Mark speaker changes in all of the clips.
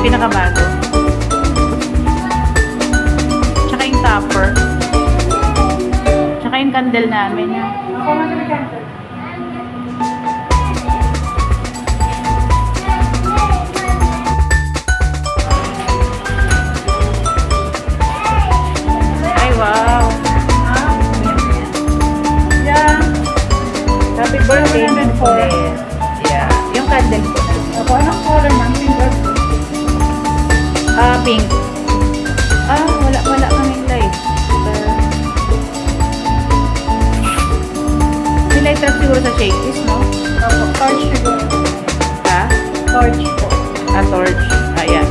Speaker 1: Pinakabago. Tsaka yung topper. Tsaka yung candle namin.
Speaker 2: Ako nga na candle.
Speaker 1: Ay, wow.
Speaker 2: Yeah.
Speaker 1: Happy birthday. Yeah. Yung candle ko.
Speaker 2: Ako, anong color man?
Speaker 1: Pink. Wala kaming light. May light trap siguro sa Shakey's, no?
Speaker 2: Ako, torch siguro.
Speaker 1: Ha?
Speaker 2: Torch po.
Speaker 1: Torch. Ayan.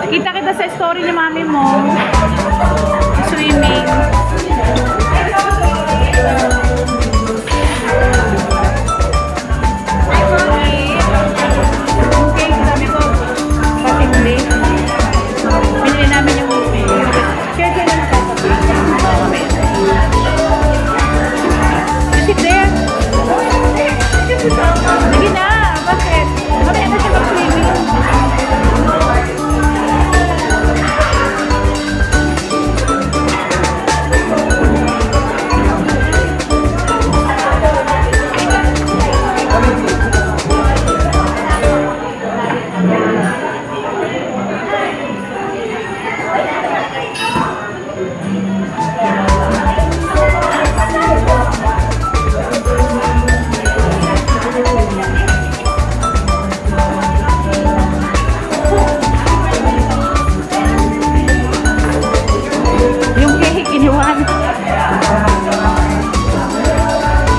Speaker 1: Kita kita sa story ni mami mo. Swimming. Okay, sabi ko, patimli. Binili namin yung share kayo lang sa patimli. You sit there. Sige na, bakit? Mamaya na siya mag-swimming.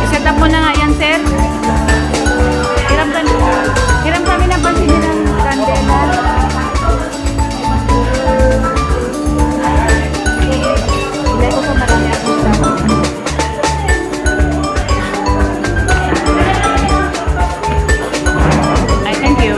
Speaker 1: Set up mo na nga yan, sir. Hiram kami na pansin ng kandela. Hindi ko pa marami akong sama. Ay, thank you.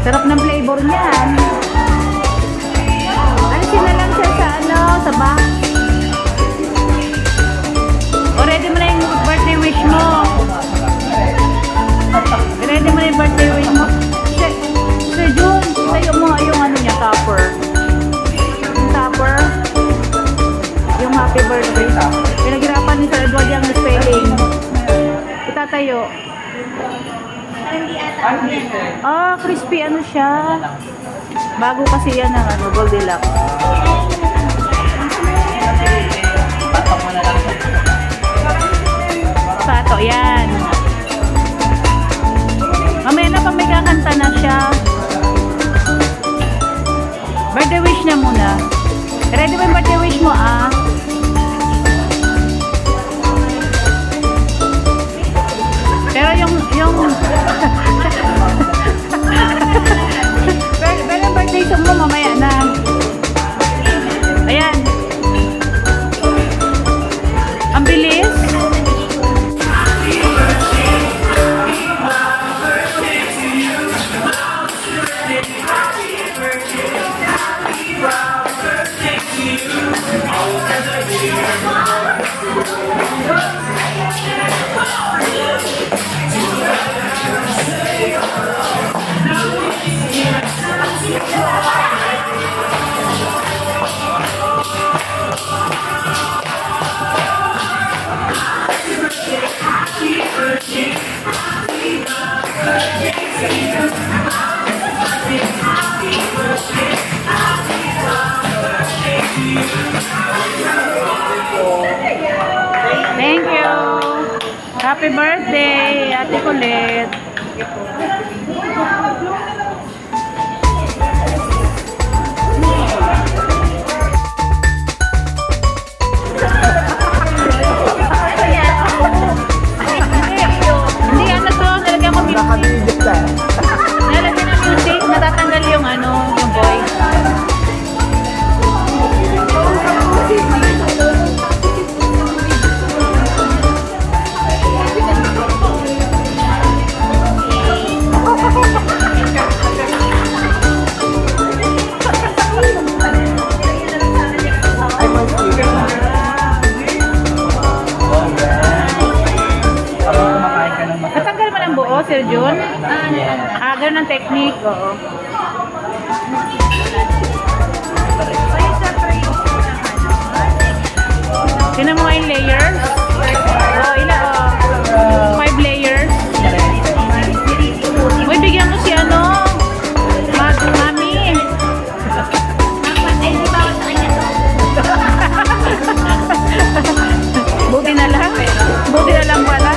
Speaker 1: Sarap ng flavor niyan. Alisin na lang siya sa box. O, ready mo na yung birthday wish mo. Ready mo na yung birthday wish mo. Sir Jun, tayo mo yung ano niya, topper. Yung topper. Yung happy birthday. Pinaghirapan ni Sir Edward yung spelling. Itatayo. Crispy ano siya. Bago kasi yan ang ano, Goldilocks. Pato, yan. Mamaya na pa may kakanta na siya. Birthday wish niya muna. Ready mo yung birthday wish mo, ah? Pero yung pero birthday song mo mamaya na. Ayan. Ang bilis.
Speaker 3: No.
Speaker 1: Thank you. Happy birthday, Ate Colette. Hindi ano to, nalagyan ko music. Nalagyan ng music, natatanggal yung ano, yung voice. Natanggal mo ng buo, Sir Jun? Ganun ang technique, oo. Tinan mo yung layers? Oo, ilan? 5 layers. Uy, bigyan mo si ano? Mami. Buti na lang. Buti na lang pala.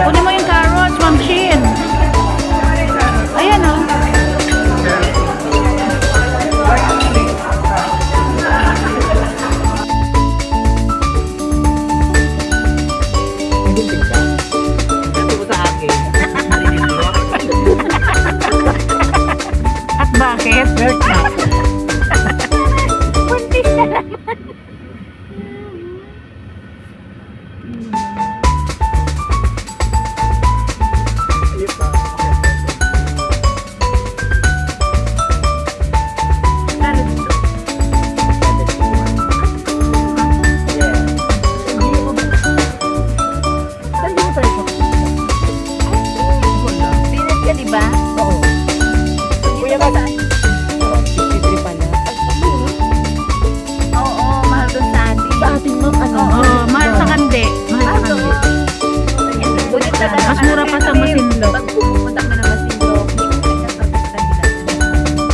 Speaker 1: Kunin mo yung carrots, Ma'am Shin. Ayan o. At bakit? Puntis na lang. Mas mura pa sa Masinlok.
Speaker 2: Pag pumunta kami ng Masinlok,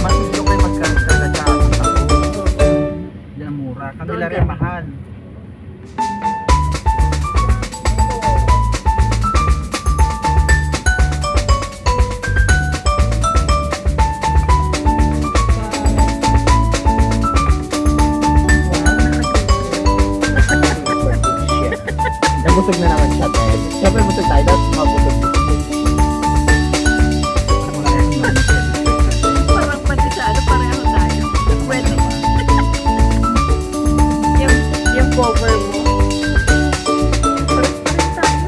Speaker 3: Masinlok ay magkakala sa yan ang mura. Kanila rin mahal. Busog na naman siya, Ted. Siyempre busog tayo, dapat mabusog.
Speaker 2: parang pati sa ano, pareho tayo. Pwede. yung cover mo. Pareho tayo.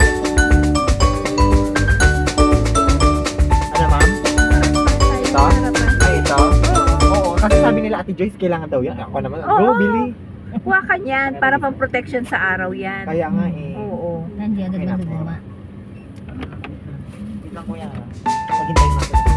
Speaker 3: Ano, ma'am? Ito? Ay, ito?
Speaker 2: Oo.
Speaker 3: Kasi sabi nila, Ate Joyce, kailangan daw yan. Ako naman, go, Billy.
Speaker 2: Kuha ka niyan, para pang protection sa araw yan.
Speaker 3: Kaya nga eh.
Speaker 2: Oo.
Speaker 4: Nandiyan agad
Speaker 3: Okay
Speaker 4: na
Speaker 3: na po.
Speaker 4: gumawa.
Speaker 3: Tignan ko yan. Maghintay natin.